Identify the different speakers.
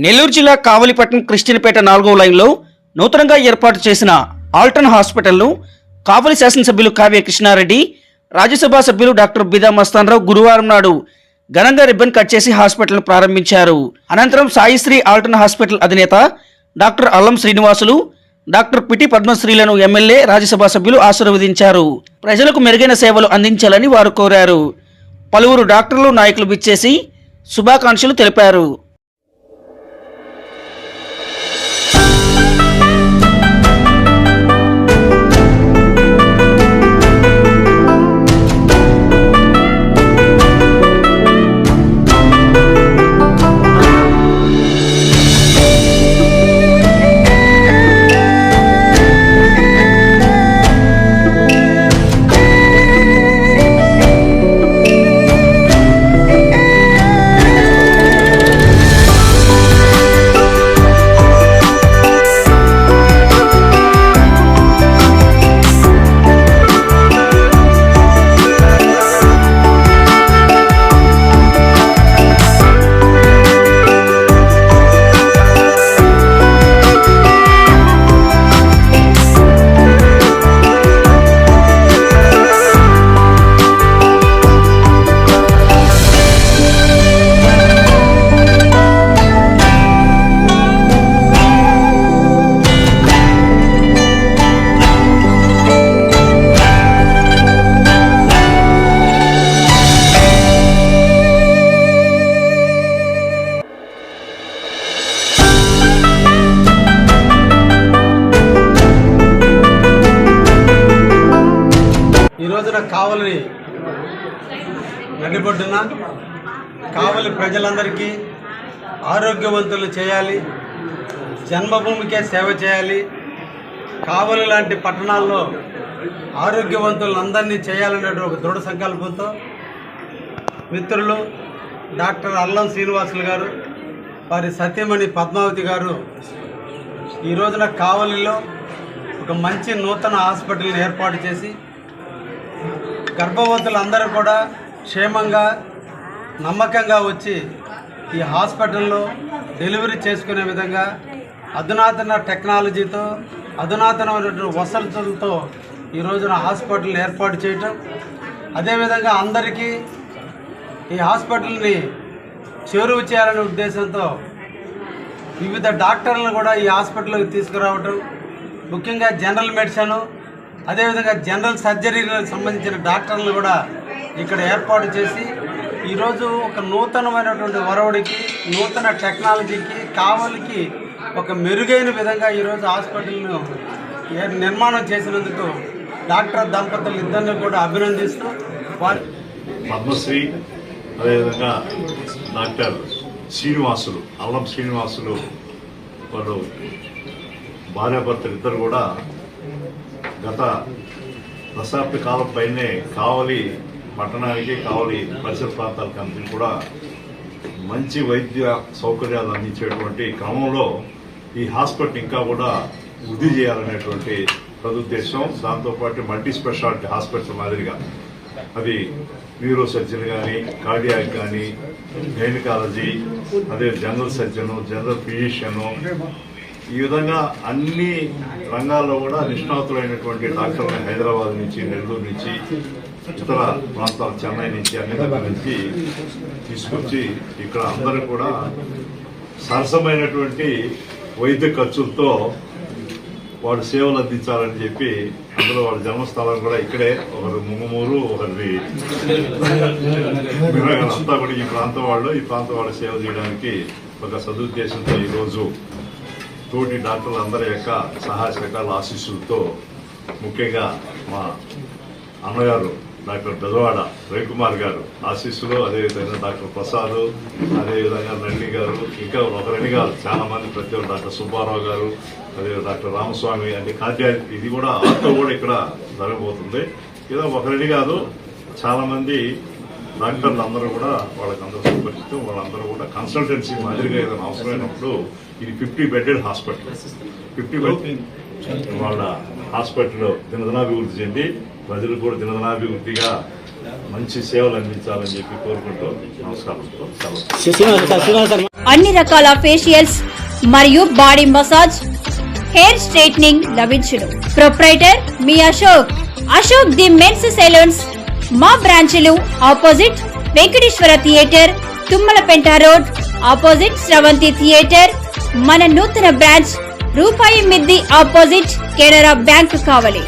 Speaker 1: నెల్లూరు జిల్లా కావలిపట్నం క్రిస్టియన్పేట 4వ లైన్లో నూతనంగా ఏర్పాటు చేసిన ఆల్టన్ హాస్పిటల్ను కావలి శాసనసభ్యులు కావ్య కృష్ణారెడ్డి, రాజ్యసభ సభ్యులు డాక్టర్ బిదా మస్తానరావు గురువారం నాడు ఘనంగా రిబ్బన్ కట్ చేసి హాస్పిటల్ను ప్రారంభించారు. అనంతరం సాయిశ్రీ ఆల్టన్ హాస్పిటల్ అధినేత doctor Allam Srinivasulu, doctor PT పద్మశ్రీలను ఎమ్మెల్యే, రాజ్యసభ సభ్యులు ఆశీర్వదించారు. ప్రజలకు మెరుగైన సేవలు అందించాలని వారు కోరారు. పలువురు డాక్టర్లు, నాయకులు విచ్చేసి శుభాకాంక్షలు తెలిపారు.
Speaker 2: ఈ రోజున కావలి నడిబొడ్డున కావలి ప్రజలందరికీ ఆరోగ్యవంతులు చేయాలి, జన్మభూమికే సేవ చేయాలి, కావలి లాంటి పట్టణాల్లో ఆరోగ్యవంతులందరినీ చేయాలనే ఒక దృఢ సంకల్పంతో మిత్రులు డాక్టర్ అల్లం శ్రీనివాసులు గారు, వారి సత్యమణి పద్మావతి గారు ఈ రోజున కావలిలో ఒక మంచి నూతన హాస్పిటల్ని ఏర్పాటు చేసి గర్భవతులందరూ కూడా క్షేమంగా, నమ్మకంగా వచ్చి ఈ హాస్పిటల్లో డెలివరీ చేసుకునే విధంగా అధునాతన టెక్నాలజీతో, అధునాతనమైనటువంటి వసతులతో ఈ రోజున హాస్పిటల్ ఏర్పాటు చేయటం, అదేవిధంగా అందరికీ ఈ హాస్పిటల్ని చేరువ చేయాలనే ఉద్దేశంతో వివిధ డాక్టర్లను కూడా ఈ హాస్పిటల్కి తీసుకురావటం, ముఖ్యంగా జనరల్ మెడిసిన్, అదేవిధంగా జనరల్ సర్జరీలకు సంబంధించిన డాక్టర్లు కూడా ఇక్కడ ఏర్పాటు చేసి ఈరోజు ఒక నూతనమైనటువంటి వరవడికి, నూతన టెక్నాలజీకి, కావలికి ఒక మెరుగైన విధంగా ఈరోజు హాస్పిటల్ను నిర్మాణం చేసినందుకు డాక్టర్ దంపతులు ఇద్దరిని కూడా అభినందిస్తూ వారి
Speaker 3: పద్మశ్రీ, అదేవిధంగా డాక్టర్ శ్రీనివాసులు, అల్లం శ్రీనివాసులు, వాళ్ళు భార్యాభర్తలు ఇద్దరు కూడా గత దశాబ్ద కాలం పైనే కావలి పట్టణానికి, కావలి పరిసర ప్రాంతాలకు అందరికీ కూడా మంచి వైద్య సౌకర్యాలు అందించేటువంటి క్రమంలో ఈ హాస్పిటల్ ఇంకా కూడా వృద్ధి చేయాలనేటువంటి సదుద్దేశం. దాంతోపాటు మల్టీ స్పెషాలిటీ హాస్పిటల్ మాదిరిగా అది న్యూరో సర్జన్ కానీ, కార్డియాక్ కానీ, గైనకాలజీ, అదే జనరల్ సర్జను, జనరల్ ఫిజిషియను, ఈ విధంగా అన్ని రంగాల్లో కూడా నిష్ణాతులైనటువంటి డాక్టర్లు హైదరాబాద్ నుంచి, నెల్లూరు నుంచి, ఇతర ప్రాంతాల చెన్నై నుంచి, అన్ని దగ్గర నుంచి తీసుకొచ్చి ఇక్కడ అందరూ కూడా సరసమైనటువంటి వైద్య ఖర్చులతో వాడు సేవలు అందించాలని చెప్పి, అందులో వాళ్ళ జన్మస్థలం కూడా ఇక్కడే, ఒకరు ముంగుమూరు, ఒకరిది అంతా కూడా ఈ ప్రాంతం వాళ్ళు సేవ చేయడానికి ఒక సదుద్దేశంతో ఈరోజు తోటి డాక్టర్లు అందరి యొక్క సహాయ సహకారాల ఆశీస్సులతో, ముఖ్యంగా మా అన్నగారు డాక్టర్ బెజవాడ రవికుమార్ గారు ఆశీస్సులు, అదేవిధంగా డాక్టర్ ప్రసాద్, అదేవిధంగా రణి గారు, ఇంకా ఒకరని గారు, చాలా మంది, ప్రతి ఒక్క డాక్టర్ సుబ్బారావు గారు, అదే డాక్టర్ రామస్వామి, అంటే కార్డియాక్, ఇది కూడా ఆటో కూడా ఇక్కడ జరగబోతుంది. ఏదో ఒకరని కాదు, చాలా మంది డాక్టర్లు అందరూ కూడా వాళ్ళకందరూ సుపరిచితం. వాళ్ళందరూ కూడా కన్సల్టెన్సీ మాదిరిగా ఏదైనా అవసరమైనప్పుడు, ఇది 50 బెడ్డెడ్ హాస్పిటల్, 50 బెడ్ వాళ్ళ హాస్పిటల్ దినదినాభివృద్ధి చెంది ప్రజలు కూడా దినదినాభివృద్ధిగా మంచి సేవలు అందించాలని చెప్పి కోరుకుంటూ నమస్కారం.
Speaker 4: అన్ని రకాల ఫేషియల్స్ మరియు బాడీ మసాజ్, హెయిర్ స్ట్రైట్నింగ్ లభించును. ప్రొప్రైటర్ మీ అశోక్ ది మెన్స్ సెలూన్స్. మా బ్రాంచ్లు opposite Venkateswara theatre, Tummalapenta road, opposite Sravanthi theatre. మన నూతన బ్రాంచ్ రూపాయి మిద్ది ఆపోజిట్ కెనరా బ్యాంక్ కావలి.